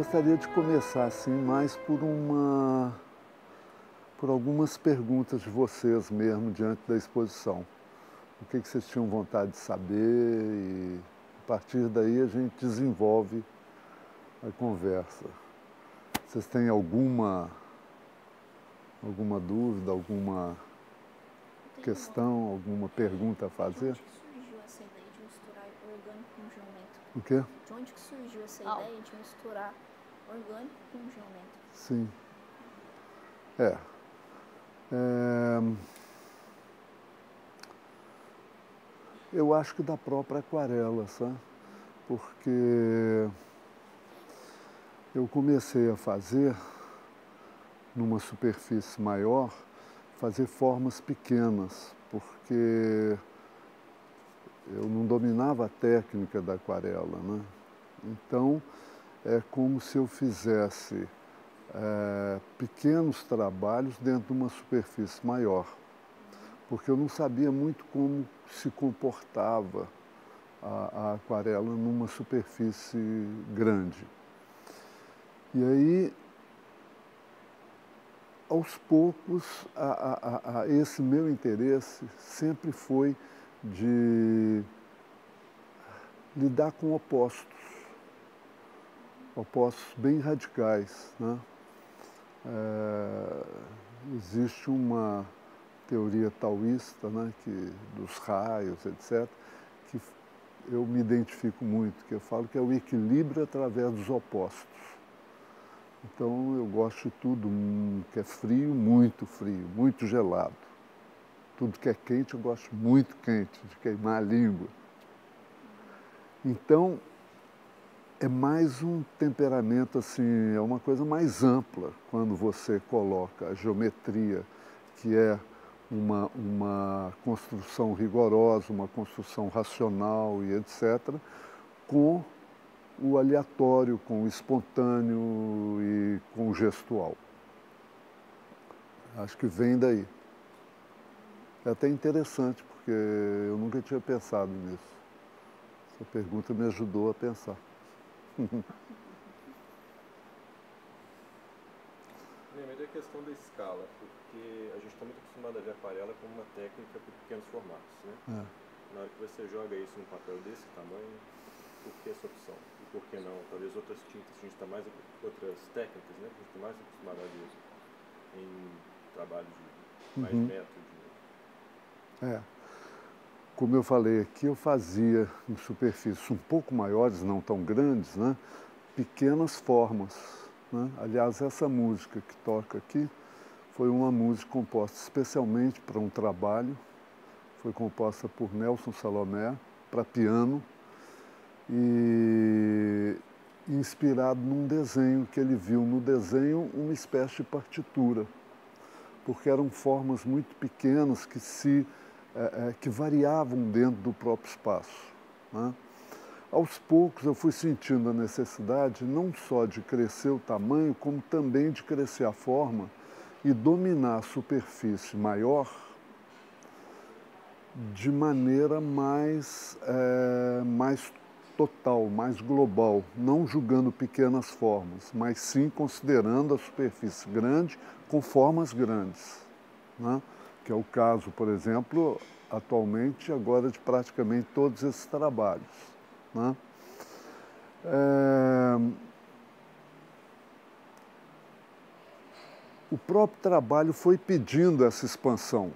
gostaria de começar assim mais por algumas perguntas de vocês mesmo diante da exposição. O que vocês tinham vontade de saber e a partir daí a gente desenvolve a conversa. Vocês têm alguma dúvida, alguma questão, alguma pergunta a fazer? De onde que surgiu essa ideia de misturar orgânico com geométrico? O quê? De onde que surgiu essa ideia de misturar orgânico com geométrico? Sim. Eu acho que da própria aquarela, sabe? Porque eu comecei a fazer, numa superfície maior, fazer formas pequenas, porque eu não dominava a técnica da aquarela, né? Então, é como se eu fizesse pequenos trabalhos dentro de uma superfície maior, porque eu não sabia muito como se comportava a aquarela numa superfície grande. E aí, aos poucos, esse meu interesse sempre foi de lidar com opostos bem radicais, né? Existe uma teoria taoísta, né, dos raios, etc., que eu me identifico muito, que eu falo que é o equilíbrio através dos opostos. Então eu gosto de tudo que é frio, muito gelado. Tudo que é quente eu gosto muito quente, de queimar a língua. Então é mais um temperamento assim, é uma coisa mais ampla quando você coloca a geometria, que é uma construção rigorosa, uma construção racional e etc., com o aleatório, com o espontâneo e com o gestual. Acho que vem daí. É até interessante, porque eu nunca tinha pensado nisso. Essa pergunta me ajudou a pensar. Primeiro é a questão da escala, porque a gente está muito acostumado a ver a aquarela como uma técnica para pequenos formatos, né? Na hora que você joga isso num papel desse tamanho, por que essa opção? E por que não? Talvez outras tintas, a gente está mais, outras técnicas, né? A gente está mais acostumado a ver em trabalho de mais método. Como eu falei aqui, eu fazia em superfícies um pouco maiores, não tão grandes, né? Pequenas formas, né? Aliás, essa música que toca aqui foi uma música composta especialmente para um trabalho, foi composta por Nelson Salomé, para piano, e inspirado num desenho que ele viu no desenho, uma espécie de partitura, porque eram formas muito pequenas que variavam dentro do próprio espaço, né? Aos poucos eu fui sentindo a necessidade não só de crescer o tamanho, como também de crescer a forma e dominar a superfície maior de maneira mais total, mais global, não julgando pequenas formas, mas sim considerando a superfície grande com formas grandes, né? Que é o caso, por exemplo, atualmente, agora de praticamente todos esses trabalhos, né? O próprio trabalho foi pedindo essa expansão,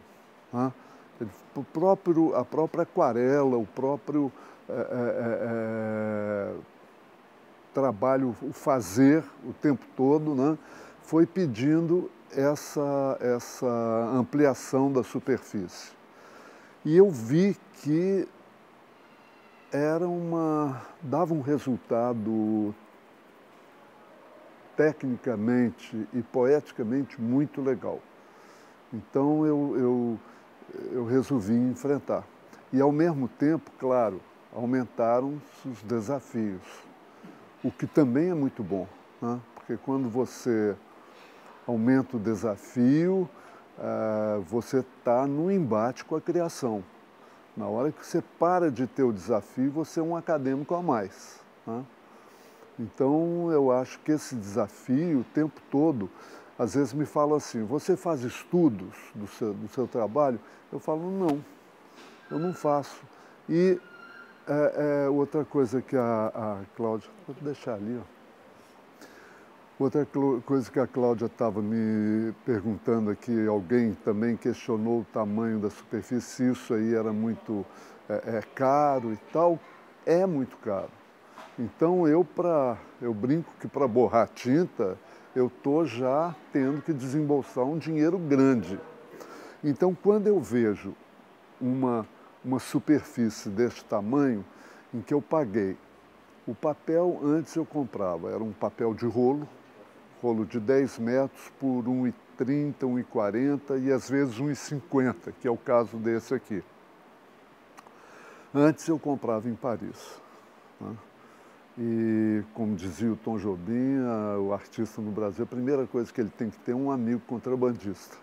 né? A própria aquarela, o próprio trabalho, o fazer o tempo todo, né? Foi pedindo essa ampliação da superfície. E eu vi que dava um resultado tecnicamente e poeticamente muito legal. Então eu resolvi enfrentar. E ao mesmo tempo, claro, aumentaram os desafios, o que também é muito bom, né? Porque quando você aumenta o desafio, você está no embate com a criação. Na hora que você para de ter o desafio, você é um acadêmico a mais, né? Então, eu acho que esse desafio, o tempo todo, às vezes me falam assim, você faz estudos do seu trabalho? Eu falo, não, eu não faço. E outra coisa que a Cláudia, vou deixar ali, ó. Outra coisa que a Cláudia estava me perguntando aqui, alguém também questionou o tamanho da superfície, se isso aí era muito caro e tal. É muito caro. Então eu brinco que para borrar tinta, eu estou já tendo que desembolsar um dinheiro grande. Então quando eu vejo uma superfície deste tamanho, em que eu paguei, o papel antes eu comprava, era um papel de rolo de 10 metros por 1,30, 1,40 e às vezes 1,50, que é o caso desse aqui. Antes eu comprava em Paris, né? E, como dizia o Tom Jobim, o artista no Brasil, a primeira coisa que ele tem que ter é um amigo contrabandista.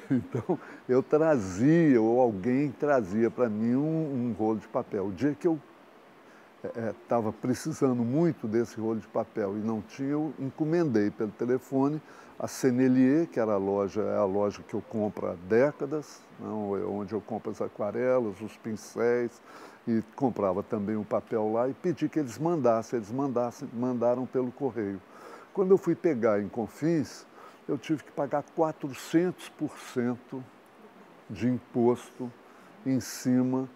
Então eu trazia, ou alguém trazia para mim um rolo de papel. O dia que eu estava precisando muito desse rolo de papel e não tinha, eu encomendei pelo telefone a Sennelier, que era a loja que eu compro há décadas, né, onde eu compro as aquarelas, os pincéis, e comprava também o papel lá e pedi que eles mandassem. Mandaram pelo correio. Quando eu fui pegar em Confins, eu tive que pagar 400% de imposto em cima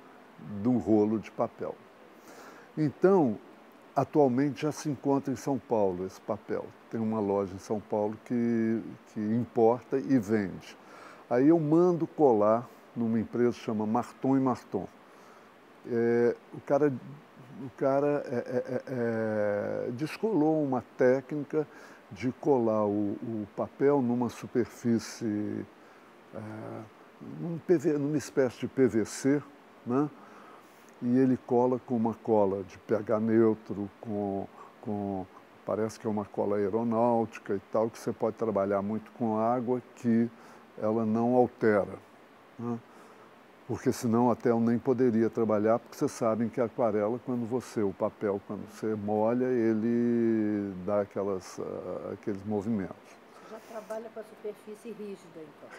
do rolo de papel. Então, atualmente já se encontra em São Paulo esse papel. Tem uma loja em São Paulo que importa e vende. Aí eu mando colar numa empresa que chama Marton e Marton. O cara descolou uma técnica de colar o papel numa superfície, numa espécie de PVC, né? E ele cola com uma cola de pH neutro, parece que é uma cola aeronáutica e tal, que você pode trabalhar muito com água, que ela não altera, né? Porque senão até eu nem poderia trabalhar, porque vocês sabem que a aquarela, o papel, quando você molha, ele dá aqueles movimentos. Você já trabalha com a superfície rígida, então?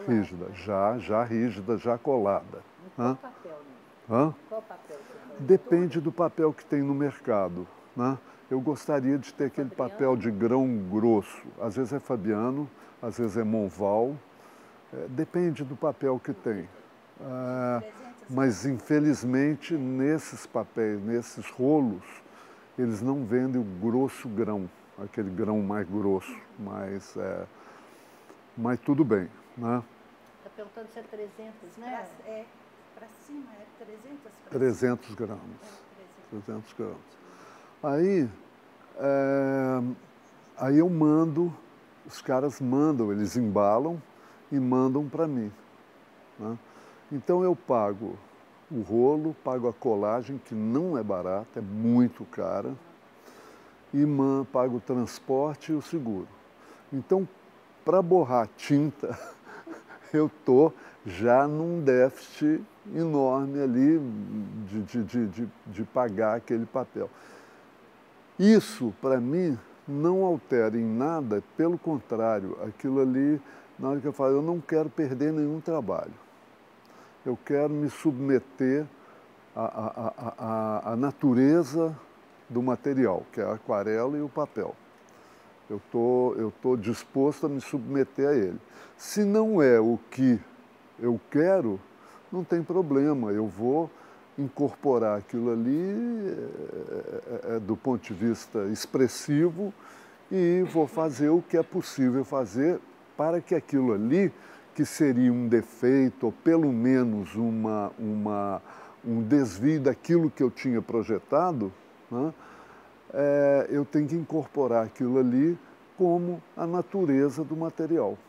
Rígida, já rígida, já colada. Qual papel, né? Qual papel você faz? Depende do papel que tem no mercado, né? Eu gostaria de ter aquele papel de grão grosso. Às vezes é Fabiano, às vezes é Monval. Depende do papel que tem. Mas, infelizmente, nesses papéis, nesses rolos, eles não vendem o grosso grão, aquele grão mais grosso, mas tudo bem, né? Está perguntando se é 300, né? Para cima é 300 gramas. 300 gramas. Aí eu mando, os caras mandam, eles embalam e mandam para mim, né? Então eu pago o rolo, pago a colagem, que não é barata, é muito cara, e pago o transporte e o seguro. Então, para borrar tinta, eu estou já num déficit enorme ali de pagar aquele papel. Isso, para mim, não altera em nada, pelo contrário, aquilo ali, na hora que eu falo, eu não quero perder nenhum trabalho. Eu quero me submeter à natureza do material, que é a aquarela e o papel. Eu tô disposto a me submeter a ele. Se não é o que eu quero, não tem problema, eu vou incorporar aquilo ali do ponto de vista expressivo e vou fazer o que é possível fazer para que aquilo ali, que seria um defeito ou pelo menos um desvio daquilo que eu tinha projetado, né? Eu tenho que incorporar aquilo ali como a natureza do material.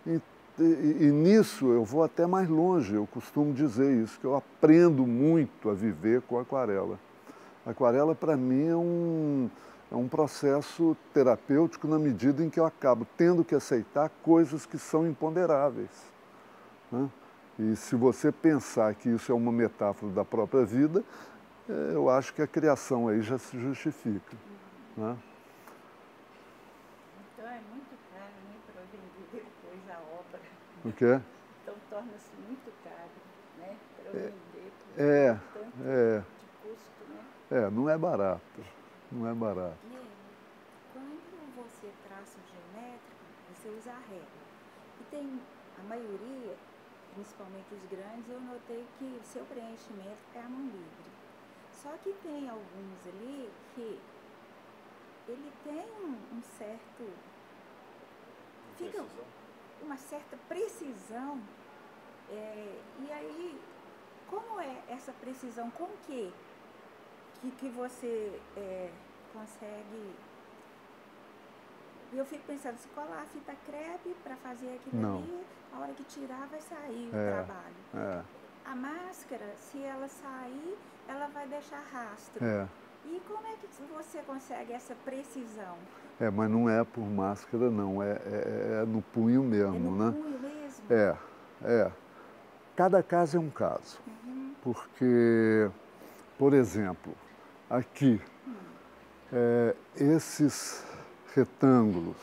E nisso eu vou até mais longe, eu costumo dizer isso, que eu aprendo muito a viver com a aquarela. A aquarela, para mim, é um processo terapêutico na medida em que eu acabo tendo que aceitar coisas que são imponderáveis, né? E se você pensar que isso é uma metáfora da própria vida, eu acho que a criação aí já se justifica. Né? Então é muito caro, né, para vender depois a obra. O quê? Então torna-se muito caro, né, para vender tanto de custo, né? Não é barato, não é barato. Quando você traça o geométrico, você usa a régua. E tem a maioria, principalmente os grandes, eu notei que o seu preenchimento é a mão livre. Só que tem alguns ali que ele tem um certo... Fica uma certa precisão. E aí, como é essa precisão? Com que você consegue... E eu fico pensando, se colar a fita crepe para fazer aquilo ali, a hora que tirar vai sair o trabalho. A máscara, se ela sair, ela vai deixar rastro. E como é que você consegue essa precisão? Mas não é por máscara, não. É no punho mesmo, né? No punho mesmo? Cada caso é um caso. Porque, por exemplo, aqui, esses retângulos,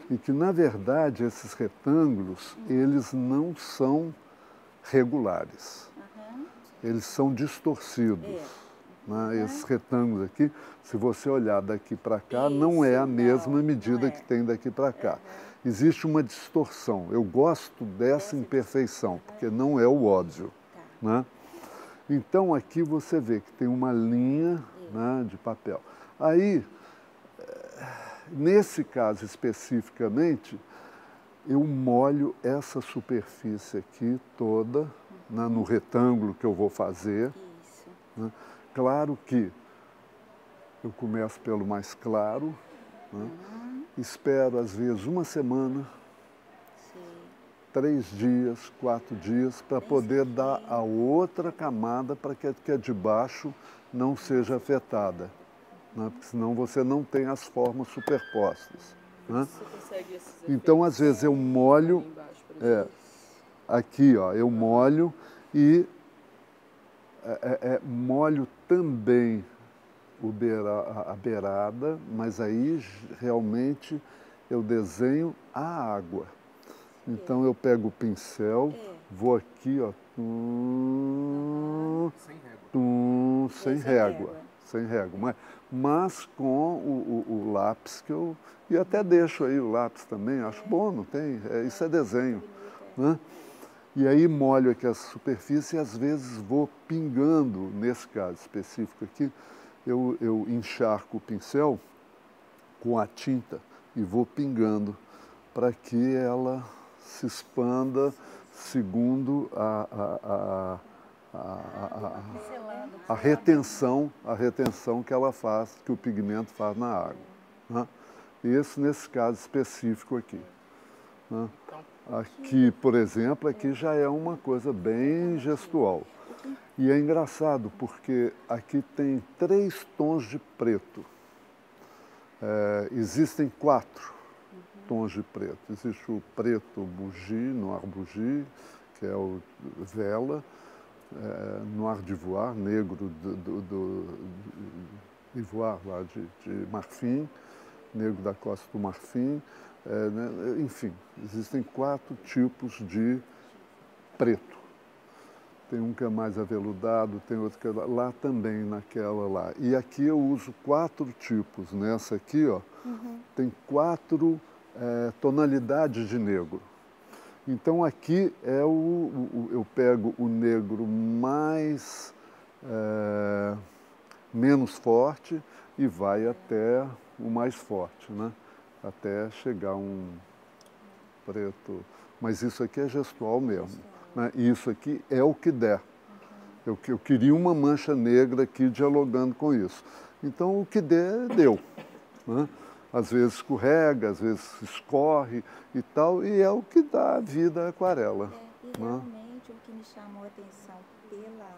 e que, na verdade, esses retângulos, eles não são regulares. Eles são distorcidos. Né? Esses retângulos aqui, se você olhar daqui para cá, não é a mesma medida que tem daqui para cá. Existe uma distorção. Eu gosto dessa imperfeição, porque não é o óbvio. Né? Então, aqui você vê que tem uma linha, né, de papel. Aí, nesse caso especificamente, eu molho essa superfície aqui toda, né, no retângulo que eu vou fazer. Né? Claro que eu começo pelo mais claro, né? Espero às vezes uma semana, 3 dias, 4 dias, para poder dar a outra camada para que a de baixo não seja afetada. Né? Porque senão você não tem as formas superpostas. Né? Então, às vezes, eu molho, aqui, ó, eu molho e molho também a beirada, mas aí realmente eu desenho a água. Então eu pego o pincel, vou aqui, ó, sem régua, mas com o lápis que eu... E até deixo aí o lápis também, acho bom, não tem? Isso é desenho. Né? E aí molho aqui a superfície e às vezes vou pingando, nesse caso específico aqui, eu encharco o pincel com a tinta e vou pingando para que ela se expanda segundo a retenção que ela faz, que o pigmento faz na água. Né? Isso nesse caso específico aqui. Né? Aqui, por exemplo, aqui já é uma coisa bem gestual. E é engraçado porque aqui tem 3 tons de preto. Existem 4 tons de preto. Existe o preto bougie, noir bougie, que é o vela, noir d'ivoire, negro do ivoire lá de marfim, negro da costa do marfim, né? Enfim, existem 4 tipos de preto. Tem um que é mais aveludado, tem outro que é lá também, naquela lá. E aqui eu uso 4 tipos. Nessa aqui, ó, tem 4 tonalidades de negro. Então aqui eu pego o negro mais menos forte e vai até o mais forte, né? Até chegar um preto. Mas isso aqui é gestual mesmo. Né? E isso aqui é o que der. Eu queria uma mancha negra aqui dialogando com isso. Então o que der, deu. Né? Às vezes escorrega, às vezes escorre e tal, e é o que dá vida à aquarela. E realmente o que me chamou a atenção pela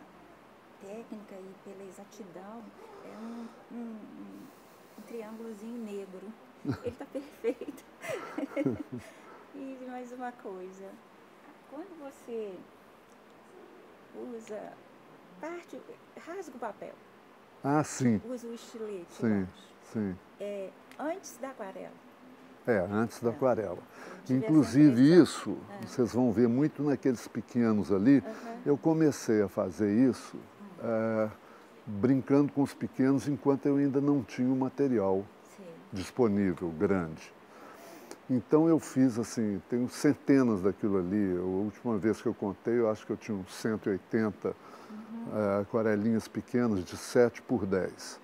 técnica e pela exatidão é um triângulozinho negro. Ele está perfeito. E mais uma coisa, quando você usa rasga o papel. Ah, sim. Usa o estilete. Sim, sim. Antes da aquarela. Antes da aquarela. Tive essa Inclusive impressão. isso, vocês vão ver muito naqueles pequenos ali, eu comecei a fazer isso brincando com os pequenos enquanto eu ainda não tinha o material disponível, grande. Então eu fiz assim, tenho centenas daquilo ali. A última vez que eu contei, eu acho que eu tinha uns 180 aquarelinhas pequenas de 7 por 10.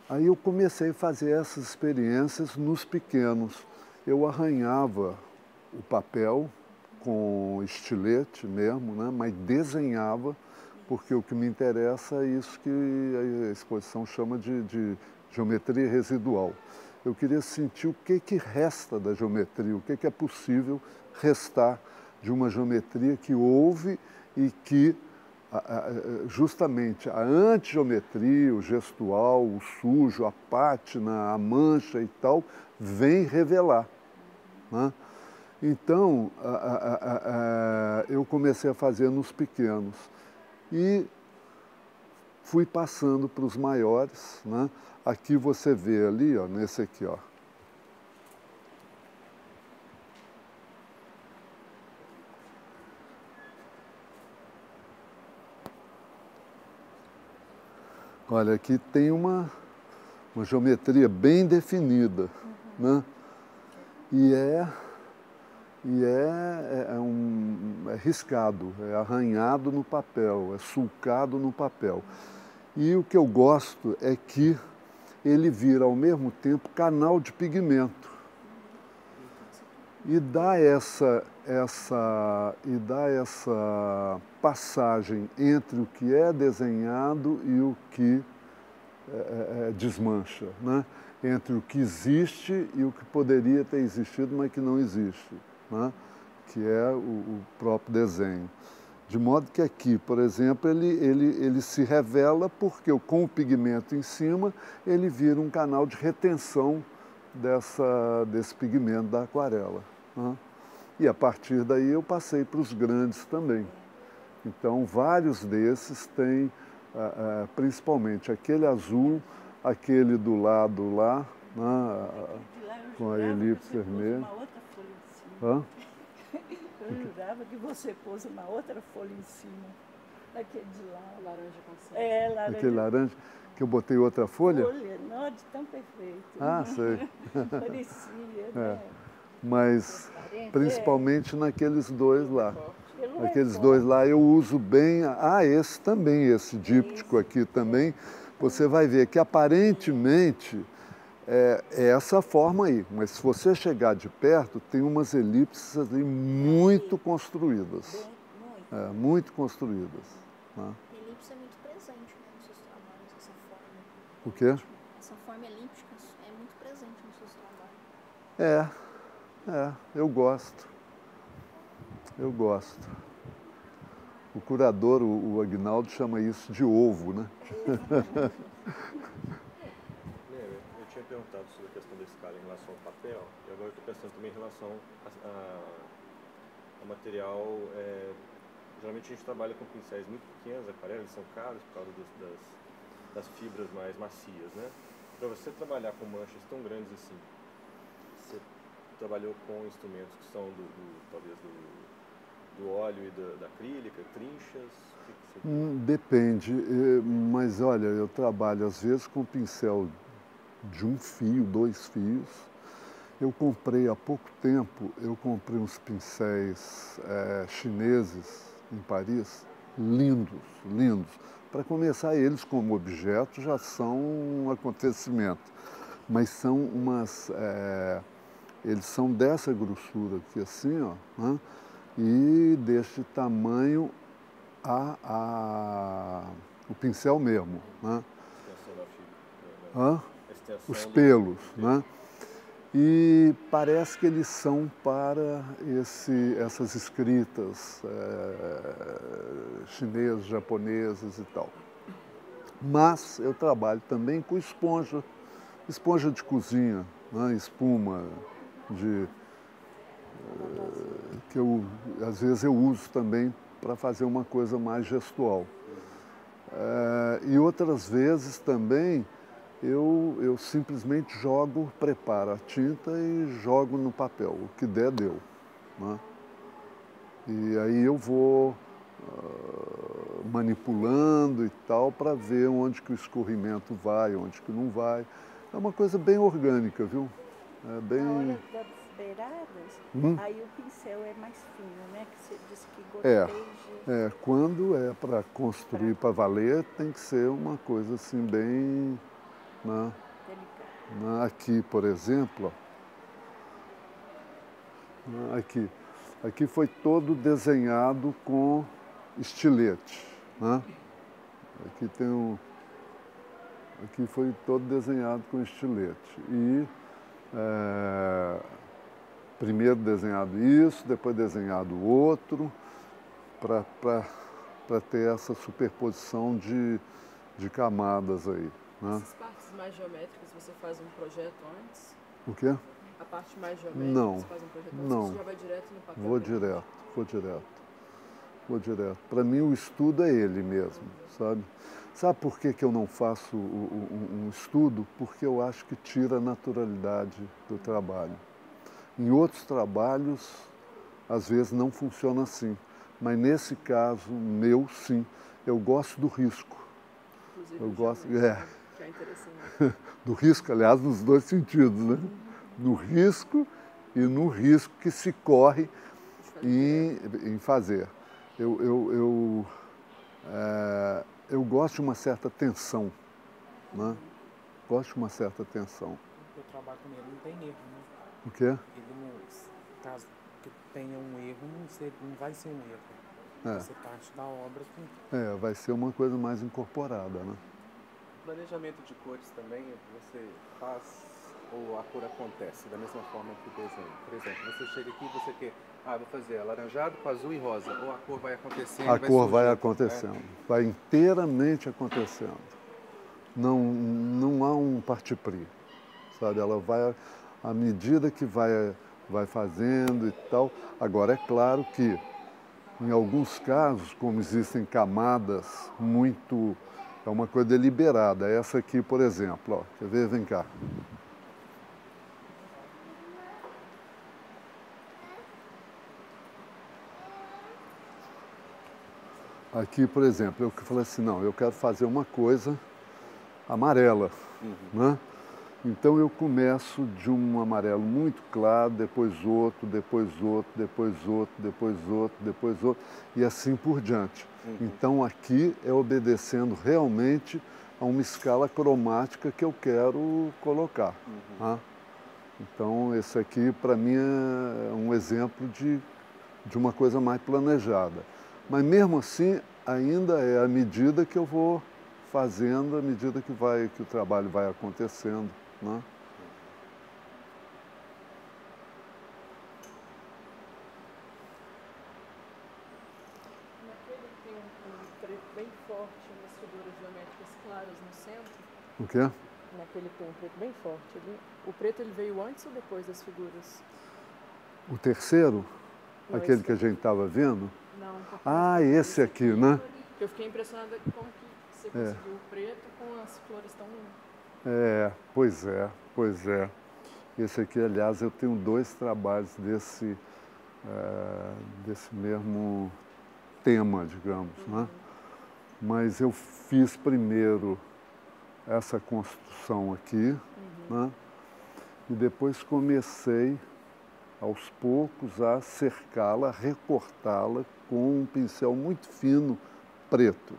Aí eu comecei a fazer essas experiências nos pequenos. Eu arranhava o papel com estilete mesmo, né? Mas desenhava, porque o que me interessa é isso que a exposição chama de geometria residual. Eu queria sentir o que resta da geometria, o que é possível restar de uma geometria que houve e que justamente a antigeometria, o gestual, o sujo, a pátina, a mancha e tal, vem revelar. Né? Então, eu comecei a fazer nos pequenos e fui passando para os maiores. Né? Aqui você vê ali, ó, nesse aqui, ó. Olha, aqui tem uma geometria bem definida, né? E é riscado, é arranhado no papel, é sulcado no papel. E o que eu gosto é que ele vira ao mesmo tempo canal de pigmento e dá essa passagem entre o que é desenhado e o que desmancha, né? Entre o que existe e o que poderia ter existido, mas que não existe, né? Que é o próprio desenho. De modo que aqui, por exemplo, ele se revela porque com o pigmento em cima, ele vira um canal de retenção desse pigmento da aquarela. Né? E a partir daí eu passei para os grandes também. Então, vários desses têm, principalmente aquele azul, aquele do lado lá, né? Com a elipse vermelha. Uma outra folha em cima. Eu jurava que você pôs uma outra folha em cima, daquele de lá. Laranja com cinza. Laranja. Aquele laranja, que eu botei outra folha? Folha, não, de tão perfeito. Ah, sei. Parecia, né? Mas principalmente naqueles dois lá. Aqueles dois lá eu uso bem. Esse também, esse díptico aqui também. Você vai ver que aparentemente é essa forma aí, mas se você chegar de perto, tem umas elipses ali muito construídas. Muito construídas. Né? Elipse é muito presente, né, nos seus trabalhos, essa forma. O quê? Essa forma elíptica é muito presente nos seus trabalhos. Eu gosto. Eu gosto. O curador, o Aguinaldo, chama isso de ovo, né? Eu tinha perguntado sobre a questão da escala em relação ao papel, e agora eu estou pensando também em relação ao material. Geralmente a gente trabalha com pincéis muito pequenos, aquarelas são caros por causa das fibras mais macias, né? Para você trabalhar com manchas tão grandes assim, você trabalhou com instrumentos que são talvez do óleo e da acrílica, trinchas? Depende, mas olha, eu trabalho às vezes com pincel de um fio, 2 fios. Eu comprei há pouco tempo, uns pincéis chineses em Paris, lindos, lindos. Para começar, eles como objeto já são um acontecimento, mas são eles são dessa grossura aqui assim, ó, né? E deste tamanho o pincel mesmo, né? Os pelos, né? E parece que eles são para essas escritas chinesas, japonesas e tal. Mas eu trabalho também com esponja de cozinha, né? Espuma que às vezes eu uso também para fazer uma coisa mais gestual. E outras vezes também eu simplesmente preparo a tinta e jogo no papel. O que der, deu. Né? E aí eu vou manipulando e tal para ver onde que o escorrimento vai, onde que não vai. É uma coisa bem orgânica, viu? É bem... Na hora das beiradas, aí o pincel é mais fino, né? Que você disse que goteja. Quando é para construir para valer, tem que ser uma coisa assim bem... Né? Delicada. Aqui, por exemplo, ó, aqui foi todo desenhado com estilete. Né? Aqui foi todo desenhado com estilete. E primeiro desenhado isso, depois desenhado outro, para ter essa superposição de camadas aí. Né? Essas partes mais geométricas, você faz um projeto antes? O quê? A parte mais geométrica, não, você faz um projeto antes? Não. Você já vai direto no papel? Vou direto. Para mim o estudo é ele mesmo, sabe? Sabe por que eu não faço um estudo? Porque eu acho que tira a naturalidade do trabalho. Em outros trabalhos, às vezes não funciona assim. Mas nesse caso, meu, sim. Eu gosto do risco. Inclusive, eu gosto, que é interessante. Do risco, aliás, nos dois sentidos, né? No risco e no risco que se corre em fazer. Eu gosto de uma certa tensão, né? Gosto de uma certa tensão. Eu trabalho com ele, não tem erro, né? O quê? Ele não, caso que tenha um erro, não vai ser um erro. Vai ser parte da obra. Vai ser uma coisa mais incorporada, né? O planejamento de cores também você faz ou a cor acontece da mesma forma que o desenho? Por exemplo, você chega aqui e você quer, vou fazer alaranjado com azul e rosa, ou a cor vai acontecendo? A cor vai acontecendo, vai inteiramente acontecendo. Não há um parti-pris, sabe? Ela vai, à medida que vai fazendo e tal. Agora, é claro que, em alguns casos, como existem camadas muito... É uma coisa deliberada. Essa aqui, por exemplo, ó, quer ver? Vem cá. Aqui, por exemplo, eu falei assim, não, eu quero fazer uma coisa amarela, né? Então eu começo de um amarelo muito claro, depois outro, depois outro, depois outro, depois outro, depois outro, e assim por diante. Então aqui é obedecendo realmente a uma escala cromática que eu quero colocar. Tá? Então esse aqui para mim é um exemplo de uma coisa mais planejada. Mas mesmo assim ainda é à medida que eu vou fazendo, à medida que o trabalho vai acontecendo. Né? Naquele que tem um preto bem forte, umas figuras geométricas claras no centro. O quê? Naquele que tem um preto bem forte. O preto ele veio antes ou depois das figuras? O terceiro? Não, aquele que a gente estava vendo? Não. Esse aqui, né? Eu fiquei impressionada como que você conseguiu o preto com as flores tão... Pois é. Esse aqui, aliás, eu tenho 2 trabalhos desse mesmo tema, digamos, né? Mas eu fiz primeiro essa construção aqui, né? E depois comecei, aos poucos, a cercá-la, a recortá-la com um pincel muito fino, preto.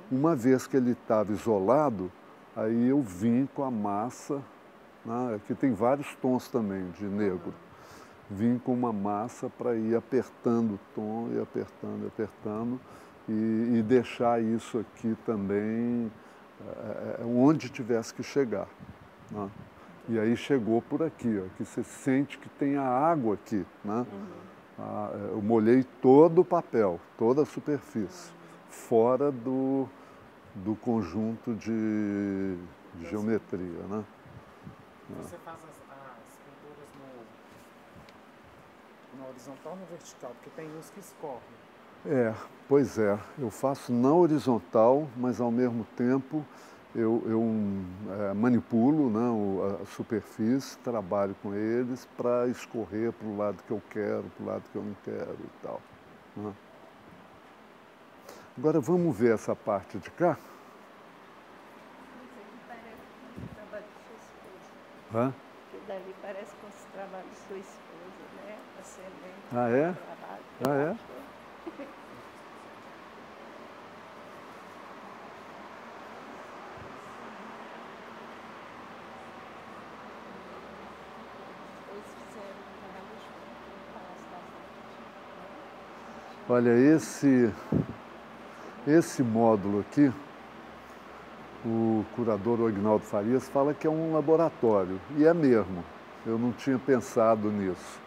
Uma vez que ele estava isolado, aí eu vim com a massa, né? Aqui tem vários tons também de negro. Vim com uma massa para ir apertando o tom, e apertando, e deixar isso aqui também onde tivesse que chegar. Né? E aí chegou por aqui, ó, que você sente que tem a água aqui. Né? Eu molhei todo o papel, toda a superfície, fora do conjunto de geometria, né? Você faz as pinturas no horizontal ou no vertical? Porque tem uns que escorrem. Pois é. Eu faço na horizontal, mas ao mesmo tempo eu manipulo, né, a superfície, trabalho com eles para escorrer para o lado que eu quero, para o lado que eu não quero e tal. Né? Agora vamos ver essa parte de cá. Hã? Dali parece com os trabalhos de sua esposa, né? Ascendente. Ah, é? Trabalho. Olha, esse módulo aqui, o curador Agnaldo Farias fala que é um laboratório, e é mesmo, eu não tinha pensado nisso.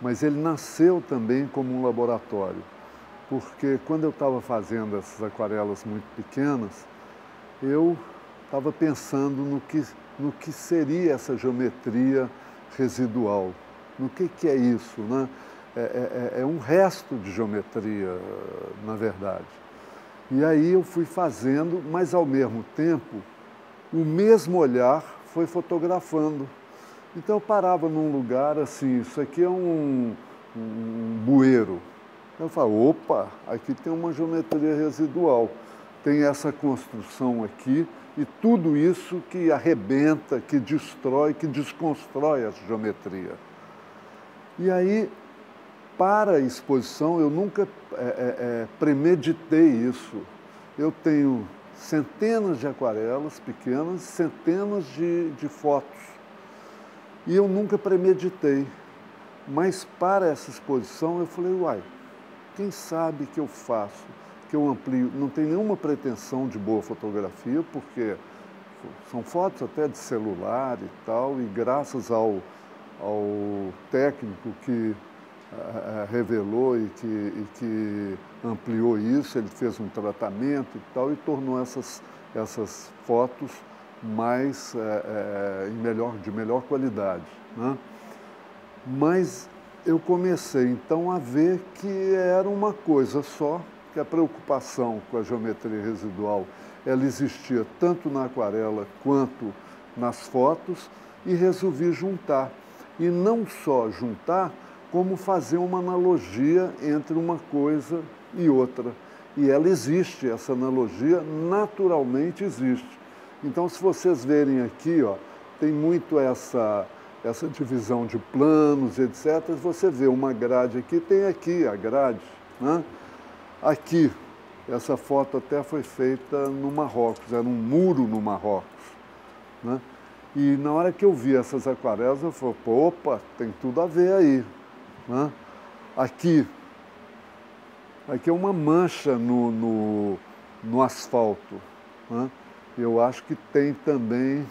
Mas ele nasceu também como um laboratório, porque quando eu estava fazendo essas aquarelas muito pequenas, eu estava pensando no que seria essa geometria residual, no que é isso, né? É um resto de geometria, na verdade. E aí eu fui fazendo, mas ao mesmo tempo, o mesmo olhar foi fotografando. Então eu parava num lugar assim, isso aqui é um bueiro. Eu falo, opa, aqui tem uma geometria residual. Tem essa construção aqui e tudo isso que arrebenta, que destrói, que desconstrói essa geometria. E aí, para a exposição, eu nunca premeditei isso. Eu tenho centenas de aquarelas pequenas, centenas de fotos. E eu nunca premeditei. Mas para essa exposição eu falei, uai, quem sabe que eu faço, que eu amplio. Não tem nenhuma pretensão de boa fotografia, porque são fotos até de celular e tal, e graças ao técnico que revelou e que ampliou isso, ele fez um tratamento e tal, e tornou essas fotos mais, de melhor qualidade. Né? Mas eu comecei então a ver que era uma coisa só, que a preocupação com a geometria residual, ela existia tanto na aquarela quanto nas fotos, e resolvi juntar. E não só juntar, como fazer uma analogia entre uma coisa e outra. E ela existe, essa analogia naturalmente existe. Então, se vocês verem aqui, ó, tem muito essa divisão de planos, etc. Você vê uma grade aqui, tem aqui a grade. Né? Aqui, essa foto até foi feita no Marrocos, era um muro no Marrocos. Né? E na hora que eu vi essas aquarelas, eu falei, opa, tem tudo a ver aí. Né? Aqui é uma mancha no asfalto. Né? Eu acho que tem também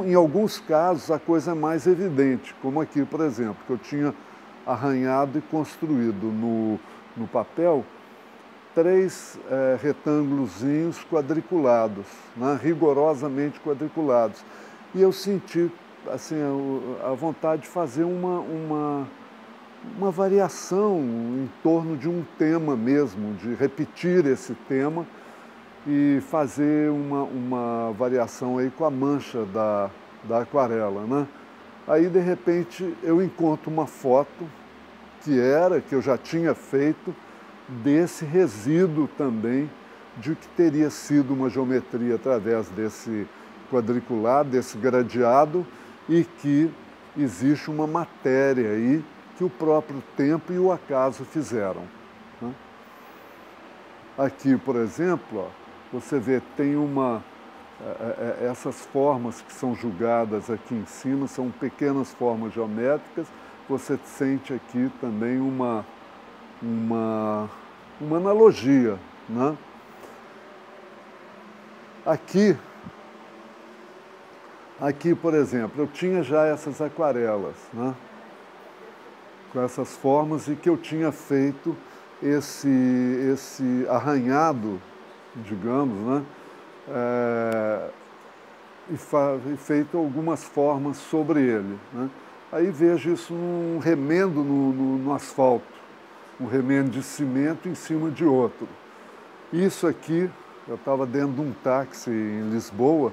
em alguns casos a coisa é mais evidente, como aqui, por exemplo, que eu tinha arranhado e construído no papel 3 retângulozinhos quadriculados, né? Rigorosamente quadriculados. E eu senti assim, a vontade de fazer uma variação em torno de um tema mesmo, de repetir esse tema e fazer uma variação aí com a mancha da aquarela. Né? Aí, de repente, eu encontro uma foto que eu já tinha feito, desse resíduo também, de que teria sido uma geometria através desse quadriculado, desse gradeado, e que existe uma matéria aí que o próprio tempo e o acaso fizeram. Né? Aqui, por exemplo, ó, você vê, tem essas formas que são julgadas aqui em cima, são pequenas formas geométricas. Você sente aqui também uma analogia. Né? Aqui, por exemplo, eu tinha já essas aquarelas, né? Com essas formas, e que eu tinha feito esse arranhado, digamos, né? E feito algumas formas sobre ele. Né? Aí vejo isso num remendo no asfalto. um remendo de cimento em cima de outro. Isso aqui, eu estava dentro de um táxi em Lisboa,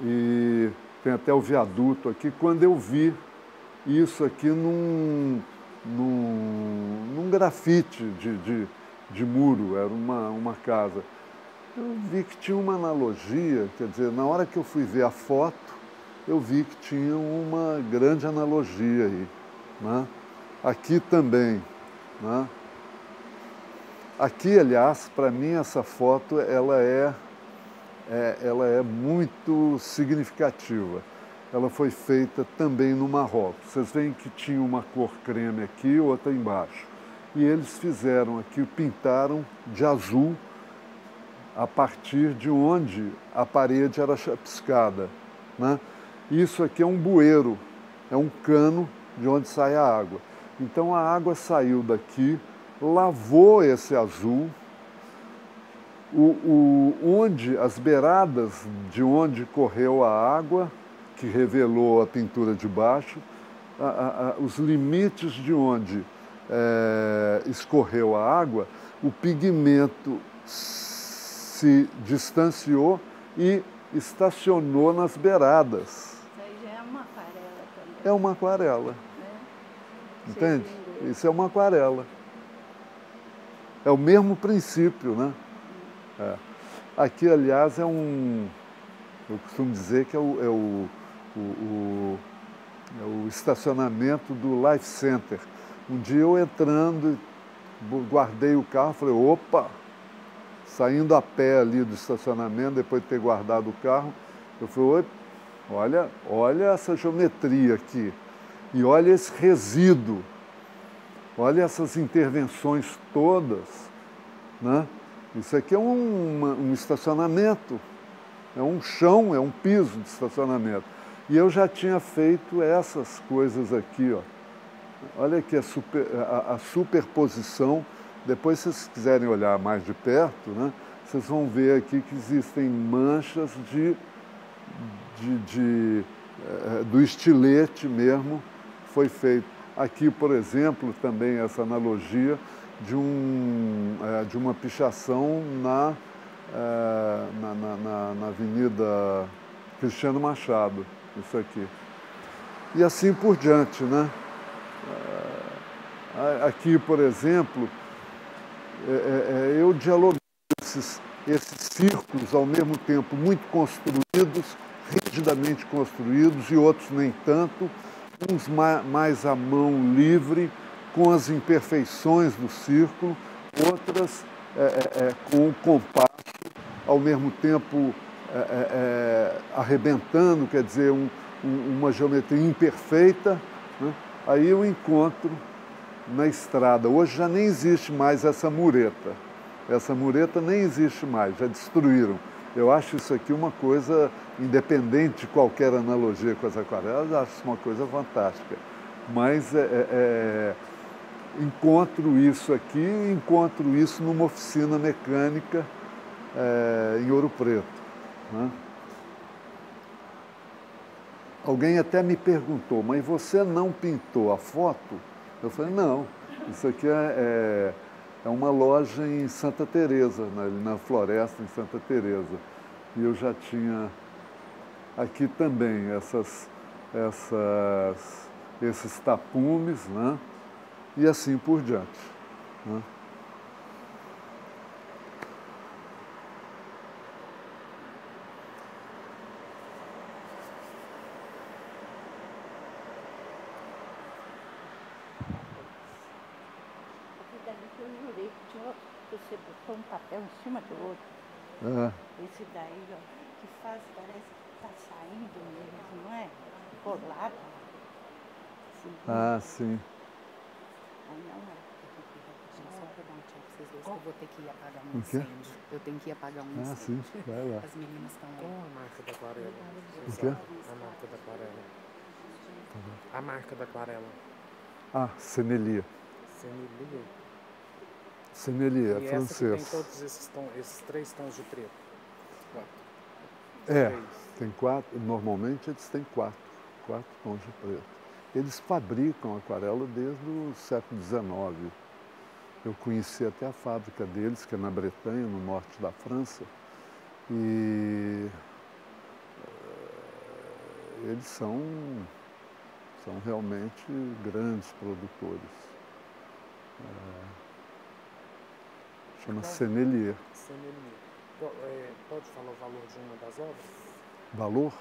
e tem até o viaduto aqui, quando eu vi isso aqui num grafite de muro, era uma casa. Eu vi que tinha uma analogia, quer dizer, na hora que eu fui ver a foto, eu vi que tinha uma grande analogia aí, né? Aqui também, né? Aqui, aliás, para mim essa foto ela é muito significativa. Ela foi feita também no Marrocos. Vocês veem que tinha uma cor creme aqui, outra embaixo. E eles fizeram aqui, pintaram de azul a partir de onde a parede era chapiscada, né? Isso aqui é um bueiro, é um cano de onde sai a água. Então a água saiu daqui, lavou esse azul, onde as beiradas de onde correu a água, que revelou a pintura de baixo, os limites de onde escorreu a água, o pigmento se distanciou e estacionou nas beiradas. Isso aí já é uma aquarela também. É uma aquarela. Entende? Isso é uma aquarela. É o mesmo princípio, né? Aqui, aliás, eu costumo dizer que é o estacionamento do Life Center. Um dia eu entrando, guardei o carro, falei, opa, saindo a pé ali do estacionamento, depois de ter guardado o carro, eu falei, olha essa geometria aqui, e olha esse resíduo, olha essas intervenções todas, né? Isso aqui é um estacionamento, é um chão, é um piso de estacionamento. E eu já tinha feito essas coisas aqui, ó. Olha aqui a superposição. Depois, se vocês quiserem olhar mais de perto, né, vocês vão ver aqui que existem manchas do estilete mesmo, foi feito. Aqui, por exemplo, também essa analogia de uma pichação na Avenida Cristiano Machado, isso aqui. E assim por diante, né? Aqui, por exemplo, eu dialoguei esses círculos ao mesmo tempo muito construídos, rigidamente construídos, e outros nem tanto, uns mais à mão livre, com as imperfeições do círculo, outras com o compasso, ao mesmo tempo arrebentando, quer dizer, uma geometria imperfeita, né? Aí eu encontro na estrada. Hoje já nem existe mais essa mureta. Essa mureta nem existe mais, já destruíram. Eu acho isso aqui uma coisa, independente de qualquer analogia com as aquarelas, acho isso uma coisa fantástica. Mas encontro isso aqui, encontro isso numa oficina mecânica em Ouro Preto, né? Alguém até me perguntou, mas você não pintou a foto? Eu falei, não, isso aqui é uma loja em Santa Teresa, na Floresta, em Santa Teresa. E eu já tinha aqui também esses tapumes, né? E assim por diante, né? Você botou um papel em cima do outro. Esse daí, ó, que faz, parece que está saindo mesmo, não é? Colado. Ah, sim. Aí não é. Só para dar um tchau para vocês dois, que eu vou ter que ir apagar um incêndio. Eu tenho que ir apagar um incêndio. Ah, sim, vai lá. As meninas estão aí. A marca da aquarela. O quê? A marca da aquarela. A marca da aquarela. Ah, Sennelier. Sennelier. Sennelier, é e francês. Essa que tem todos esses 3 tons de preto. 4. Tem 4. Normalmente eles têm 4 tons de preto. Eles fabricam aquarela desde o século XIX. Eu conheci até a fábrica deles, que é na Bretanha, no norte da França, e eles são realmente grandes produtores. Chama Sennelier. Pode falar o valor de uma das obras? Valor?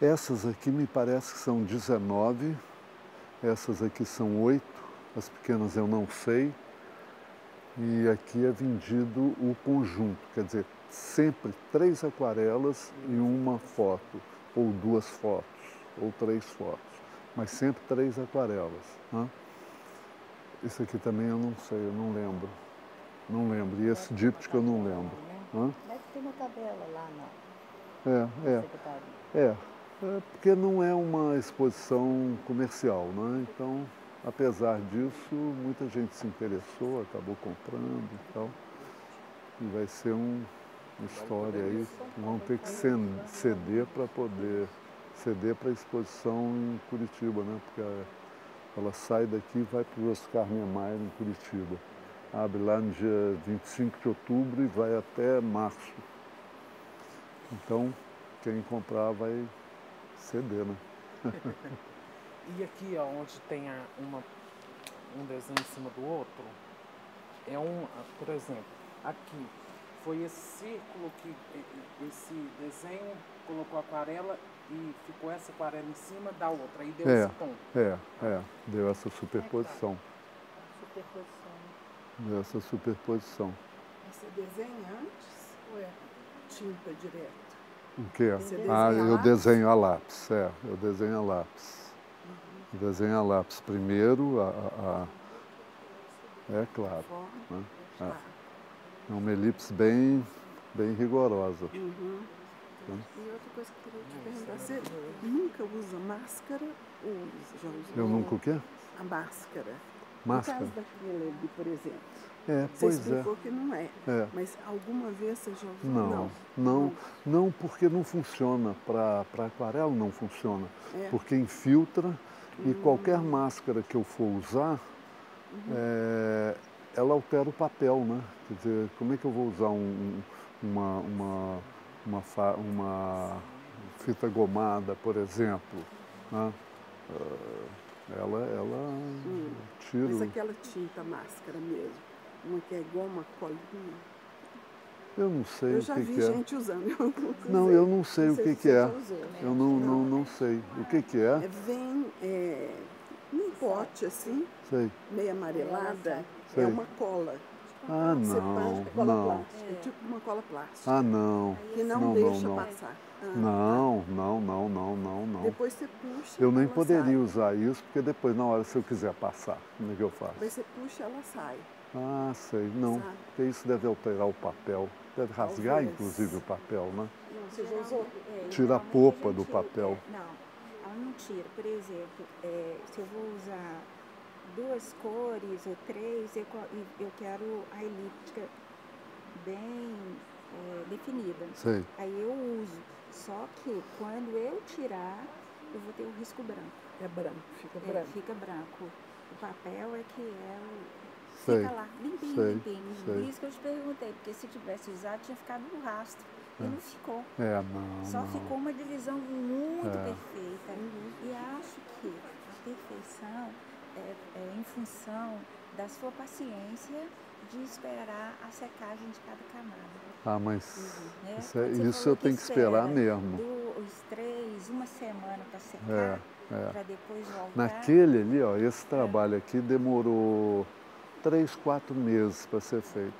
Essas aqui me parece que são 19, essas aqui são 8, as pequenas eu não sei. E aqui é vendido o conjunto, quer dizer, sempre 3 aquarelas e uma foto, ou 2 fotos, ou 3 fotos, mas sempre 3 aquarelas. Né? Esse aqui também eu não sei, eu não lembro. Não lembro. E esse díptico eu não lembro. Hã? Deve ter uma tabela lá na secretaria. Porque não é uma exposição comercial, né? Então, apesar disso, muita gente se interessou, acabou comprando e tal. E vai ser uma história aí. Vão ter que ceder para poder ceder para a exposição em Curitiba, né? Porque ela sai daqui e vai para o Oscar Niemeyer em Curitiba. Abre lá no dia 25 de outubro e vai até março. Então, quem comprar vai ceder, né? E aqui, ó, onde tem um desenho em cima do outro, por exemplo, aqui foi esse círculo que esse desenho colocou aquarela e ficou essa aquarela em cima da outra, aí deu esse tom. Deu essa superposição. Deu essa superposição. Você desenha antes ou é tinta direto? O quê? Eu desenho a lápis, eu desenho a lápis. Eu desenho a lápis primeiro, claro. Né? É uma elipse bem rigorosa. Uhum. E outra coisa que eu queria te perguntar, você nunca usa máscara ou já usou? Eu nunca o quê? A máscara. Máscara? No caso daquele ali, por exemplo. Pois você explicou que não é. Mas alguma vez você já usou? Não, porque não funciona. Para aquarela não funciona. Porque infiltra e qualquer máscara que eu for usar, ela altera o papel, né? Quer dizer, como é que eu vou usar uma fita gomada, por exemplo? Né? Ela tira... Mas aquela tinta máscara mesmo, uma que é igual uma colinha? Eu não sei o que é. Eu já vi gente usando. Não, eu não sei o que é. Usou, né? Eu não sei. O que é? Vem num pote assim, meio amarelada, é uma cola. Você passa cola plástica, tipo uma cola plástica. Que não deixa passar. Não. Depois você puxa. Eu nem poderia usar isso, porque depois, na hora, se eu quiser passar, como é que eu faço? Depois você puxa, ela sai. Sei. Não, porque isso deve alterar o papel. Deve rasgar, inclusive, o papel, né? Você já usou? Tira a polpa do papel. Não, ela não tira. Por exemplo, se eu vou usar 2 cores ou 3, eu quero a elíptica bem definida. Sei. Aí eu uso. Só que quando eu tirar, eu vou ter o risco branco. É branco, fica branco. Fica branco. O papel é que fica lá, limpinho. Por isso que eu te perguntei, porque se tivesse usado, tinha ficado no rastro. E não ficou. Só ficou uma divisão muito perfeita. E acho que a perfeição é em função da sua paciência de esperar a secagem de cada camada. Mas isso eu tenho que esperar mesmo. 2, 3, uma semana para secar, para depois voltar. Naquele ali, ó, esse trabalho aqui demorou 3, 4 meses para ser feito.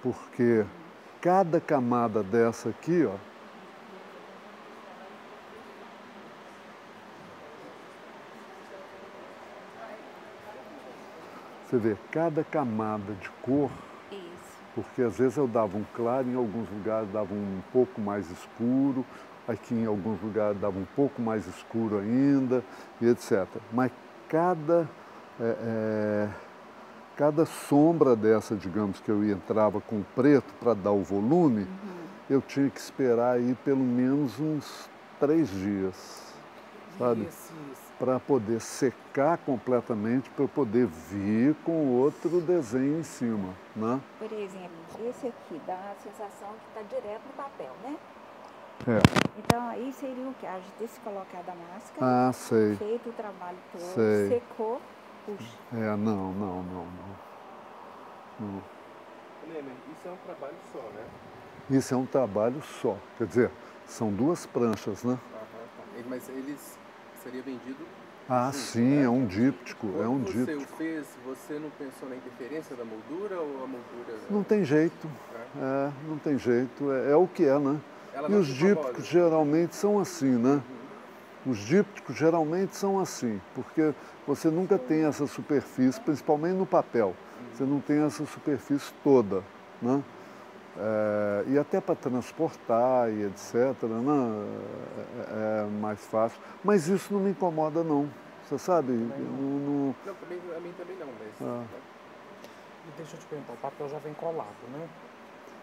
Porque cada camada dessa aqui, ó, você vê, cada camada de cor, porque às vezes eu dava um claro, em alguns lugares dava um pouco mais escuro, aqui em alguns lugares dava um pouco mais escuro ainda, e etc. Mas cada sombra dessa, digamos, que eu entrava com preto para dar o volume, eu tinha que esperar aí pelo menos uns 3 dias, sabe? para poder secar completamente, para eu poder vir com outro desenho em cima, né? Por exemplo, esse aqui dá a sensação que está direto no papel, né? É. Então aí seria o que? A gente ter se colocado a máscara, sei. feito o trabalho todo, sei. secou, puxa. Não. Nener, isso é um trabalho só, né? Isso é um trabalho só, quer dizer, são duas pranchas, né? Mas eles seria vendido? Junto, sim, né? É um díptico, Quando você o fez, você não pensou na interferência da moldura ou a moldura? Não tem jeito, não tem jeito, é o que é, né? E os dípticos geralmente são assim, né? Os dípticos geralmente são assim, porque você nunca tem essa superfície, principalmente no papel, você não tem essa superfície toda, né? E até para transportar e etc, né? É mais fácil. Mas isso não me incomoda, não. Você sabe? Não, a mim também não, mas... E deixa eu te perguntar, o papel já vem colado, né?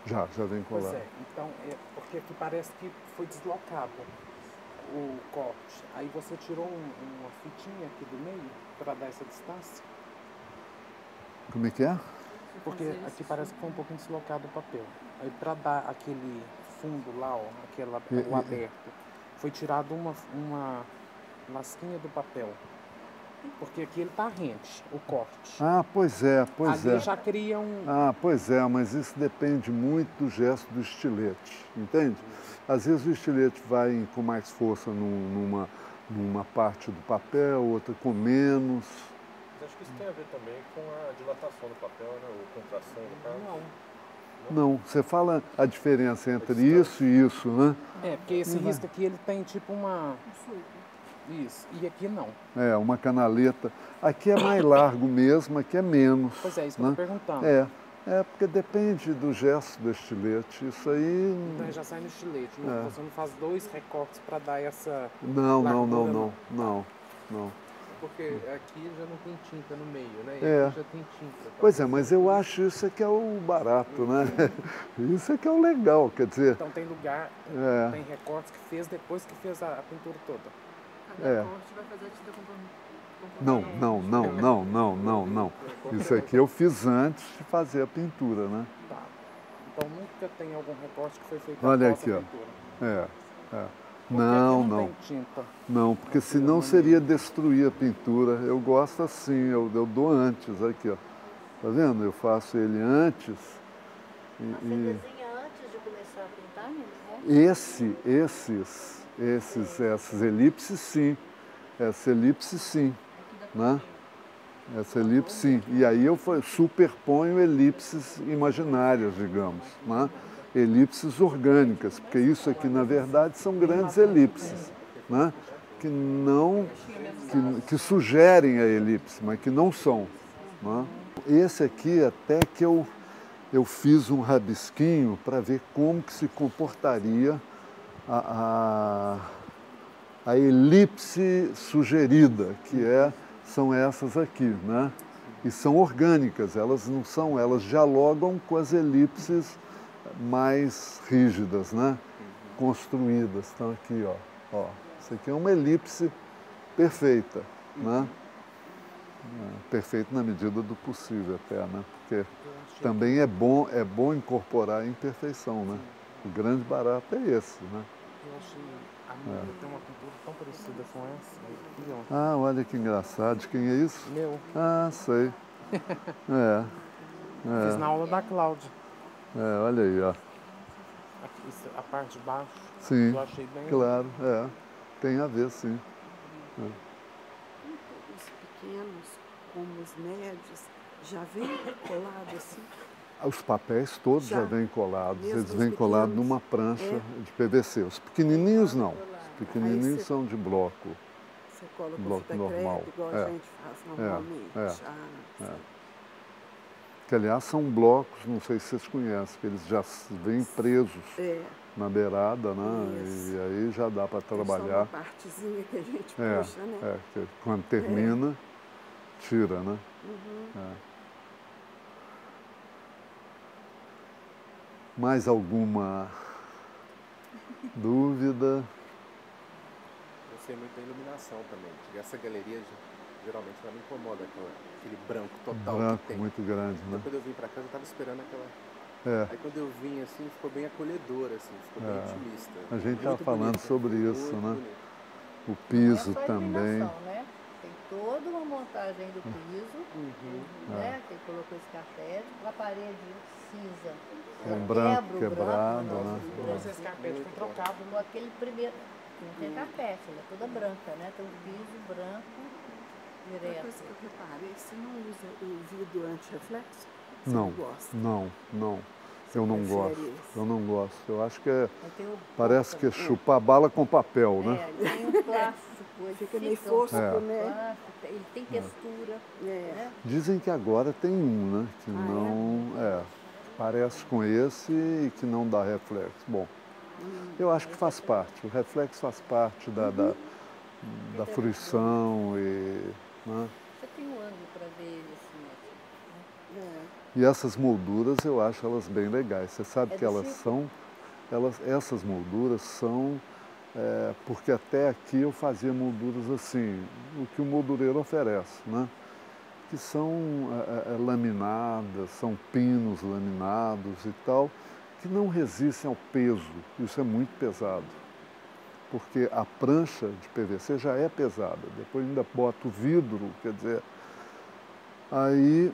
Já vem colado. Pois é, então, porque aqui parece que foi deslocado o corte. Aí você tirou uma fitinha aqui do meio para dar essa distância? Como é que é? Porque aqui parece que foi um pouquinho deslocado o papel. Aí para dar aquele fundo lá, ó, o aberto, foi tirado uma lasquinha do papel. Porque aqui ele tá rente, o corte. Pois é. Ali já cria pois é, mas isso depende muito do gesto do estilete, entende? Às vezes o estilete vai com mais força numa parte do papel, outra com menos. Mas acho que isso tem a ver também com a dilatação do papel, né? Ou contração do papel. Não, você fala a diferença entre isso e isso, né? Porque esse risco aqui, ele tem tipo uma... Isso, e aqui não. Uma canaleta. Aqui é mais largo mesmo, aqui é menos. Pois é, isso que eu tô perguntando. Porque depende do gesto do estilete. Isso aí... Então já sai no estilete, você não faz dois recortes para dar essa... Não. Porque aqui já não tem tinta no meio, né? E aqui já tem tinta. Pois é, mas eu acho isso é que é o barato, né? Isso é que é o legal, quer dizer... Então tem lugar, tem recortes que fez depois que fez a pintura toda. Cada corte vai fazer a tinta com Não. Isso aqui eu fiz antes de fazer a pintura, né? Tá. Então nunca tem algum recorte que foi feito após aqui, a pintura. Não. Tem tinta. Não, porque senão seria destruir a pintura. Eu gosto assim, eu dou antes, aqui, ó. Tá vendo? Eu faço ele antes. Você desenha antes de começar a pintar, né? Essas elipses, sim. Essa elipse, sim. Né? Essa elipse, sim. E aí eu superponho elipses imaginárias, digamos, né? Elipses orgânicas, porque isso aqui, na verdade, são grandes elipses, né? Que sugerem a elipse, mas que não são. Né? Esse aqui, até que eu fiz um rabisquinho para ver como que se comportaria a elipse sugerida, que são essas aqui, né? E são orgânicas, elas não são, elas dialogam com as elipses mais rígidas, né? Construídas. Então aqui, ó. Isso aqui é uma elipse perfeita, né? Perfeito na medida do possível até, né? Porque também é bom incorporar a imperfeição, né? O grande barato é esse, né? Eu achei a minha tem uma pintura tão parecida com essa. Aqui, ó. Olha que engraçado. De quem é isso? Meu. Sei. Fiz na aula da Cláudia. Olha aí, ó. Aqui, a parte de baixo. Sim, eu achei bem... Claro, tem a ver, sim. Os pequenos, como os médios, já vem colado assim? Os papéis todos já vêm colados, eles vêm colados numa prancha de PVC. Os pequenininhos não, os pequenininhos são de bloco. Você cola com bloco normal. Igual a gente faz normalmente. Que, aliás, são blocos, não sei se vocês conhecem, que eles já vêm presos na beirada, né? Isso. E aí já dá para trabalhar. Só uma partezinha que a gente puxa, né? Que quando termina, tira, né? Mais alguma dúvida? gostei muito da iluminação também. Essa galeria geralmente ela me incomoda, aquele branco total branco que tem. Muito grande, né? Quando eu vim para casa, eu estava esperando aquela... Aí quando eu vim, assim, ficou bem acolhedor, assim, ficou bem intimista. A gente estava falando bonito, sobre isso, né? Bonito. O piso não é só também. Né? Tem toda uma montagem do piso, né? Que ele colocou esse carpete, a parede cinza. Um branco quebrado, né? Esse carpete foi trocado. Com aquele primeiro... Não tem carpete, ela é toda branca, né? Tem um piso branco direto. Outra coisa que eu reparei, você não usa o vidro anti-reflexo? Não, não. Eu não gosto. Eu não gosto. Eu acho que parece que é chupar bala com papel, né? Tem um plástico, fica meio fosco, né? Ele tem textura. Né? Dizem que agora tem um, né? Que não parece com esse e que não dá reflexo. Bom, eu acho que faz parte. O reflexo faz parte da fruição e... Né? Você tem um ângulo para ver ele assim, né? E essas molduras eu acho elas bem legais. Você sabe que elas são... essas molduras são... porque até aqui eu fazia molduras assim, o que o moldureiro oferece, né? Que são laminadas, são pinos laminados e tal, que não resistem ao peso. Isso é muito pesado. Porque a prancha de PVC já é pesada, depois ainda bota o vidro, quer dizer... Aí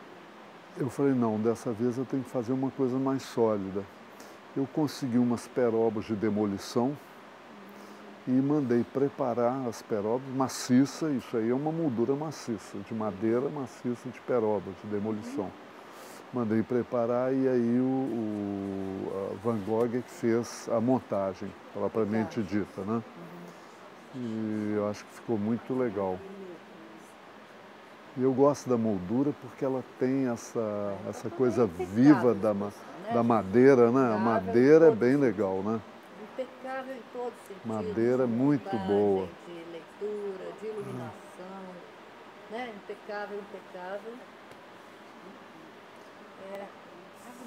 eu falei, não, dessa vez eu tenho que fazer uma coisa mais sólida. Eu consegui umas perobas de demolição e mandei preparar as perobas maciça, isso aí é uma moldura maciça, de madeira maciça de peroba, de demolição. Mandei preparar e aí a Van Gogh que fez a montagem, propriamente dita, né? E eu acho que ficou muito legal. E eu gosto da moldura porque ela tem essa coisa viva da madeira, né? A madeira é bem legal, né? Impecável em todos os sentidos. Madeira muito boa. De leitura, de iluminação, né? Impecável. As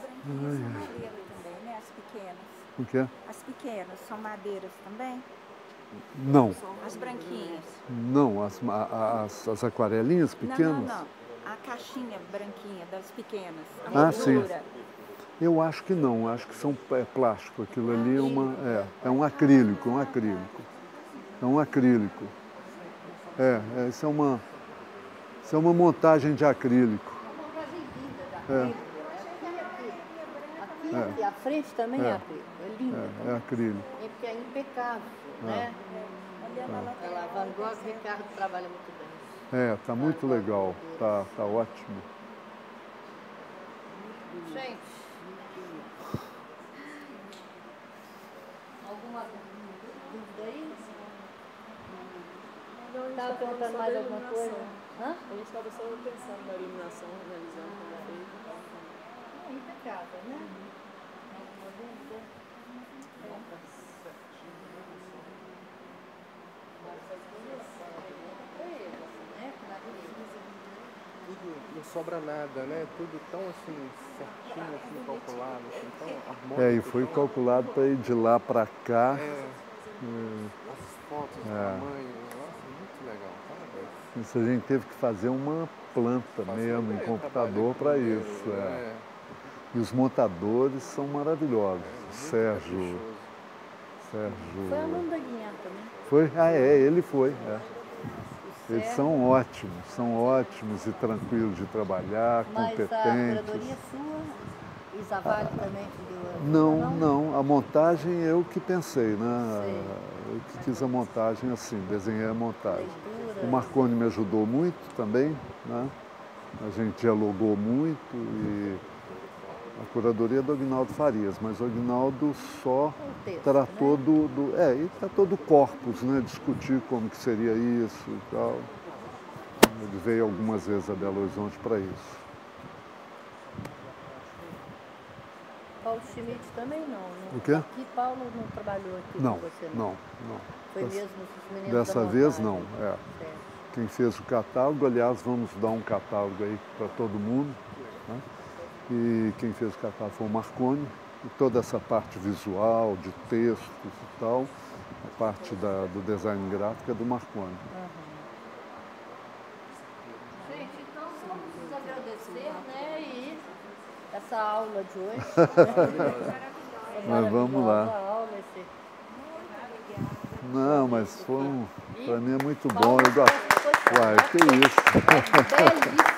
branquinhas são madeiras também, né? As pequenas. O quê? As pequenas são madeiras também? Não. As branquinhas? Não, as aquarelinhas pequenas? Não. A caixinha branquinha das pequenas. Sim. Eu acho que não, acho que são plástico. Aquilo ali é um acrílico, É um acrílico. Isso é uma montagem de acrílico. Aqui, a frente também é acrílico, é linda. É acrílico. É porque é impecável, né? A Van Gogh, Ricardo trabalha muito bem. Tá muito legal, tá ótimo. Gente, alguma dúvida aí? Estava perguntando mais alguma coisa? A gente estava só pensando na iluminação, analisando como feito. É impecável, né? Alguma dúvida? Tudo, não sobra nada, né? Tudo tão assim, certinho, assim, calculado, assim, tão harmônico. E foi calculado para ir de lá para cá. As fotos, o tamanho, nossa, muito legal, parabéns. Isso a gente teve que fazer uma planta mesmo em computador para isso. E os montadores são maravilhosos. Sérgio. Foi aluno da Guiar também. Foi? Ele foi. Eles são ótimos e tranquilos de trabalhar, competentes. Mas a curadoria sua, Isavale também te deu? Não, a montagem eu que pensei, né? Eu que fiz a montagem assim, desenhei a montagem. O Marconi me ajudou muito também, né? A gente dialogou muito e a curadoria é do Aguinaldo Farias, mas o Aguinaldo só tratou e tratou do corpus, né? Discutir como que seria isso e tal. Ele veio algumas vezes a Belo Horizonte para isso. Paulo Schmidt também não. O quê? Aqui Paulo não trabalhou aqui com você, não? Não. Foi mesmo esses meninos dessa da vez montagem. não, Quem fez o catálogo, aliás, vamos dar um catálogo aí para todo mundo, né? E quem fez o catálogo foi o Marconi, e toda essa parte visual, de textos e tal, A parte do design gráfico é do Marconi. Gente, então vamos agradecer, né? E essa aula de hoje. Mas vamos lá. Não, mas para mim é muito bom. Eu gosto. Uai, que isso.